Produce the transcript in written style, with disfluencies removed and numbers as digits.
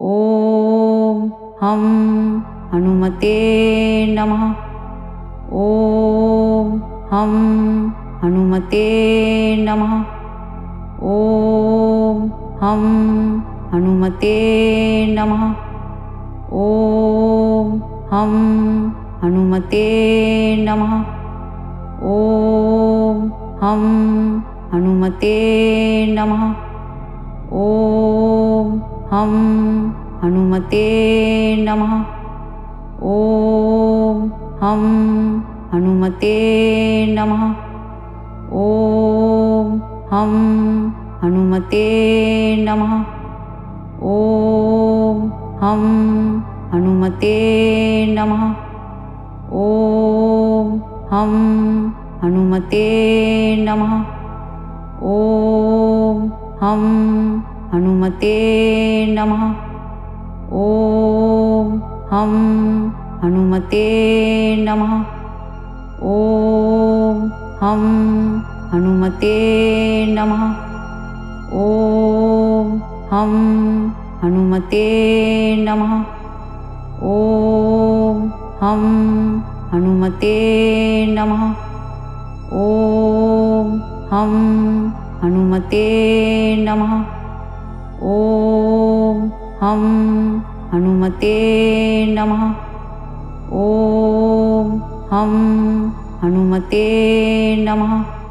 ॐ हं हनुमते नमः। ॐ हं हनुमते नमः। ॐ हं हनुमते नमः। ॐ हं हनुमते नमः। ॐ हं हनुमते नमः। ॐ हं हनुमते नमः। ॐ हं हनुमते नमः। ॐ हं हनुमते नमः। ॐ हं हनुमते नमः। ॐ हं हनुमते नमः। ॐ हं हनुमते नमः। ॐ हं हनुमते नमः। ॐ हं हनुमते नमः। ॐ हं हनुमते नमः। ॐ हं हनुमते नमः। ॐ हं हनुमते नमः। ॐ हं हनुमते नमः। ॐ हं हनुमते नमः।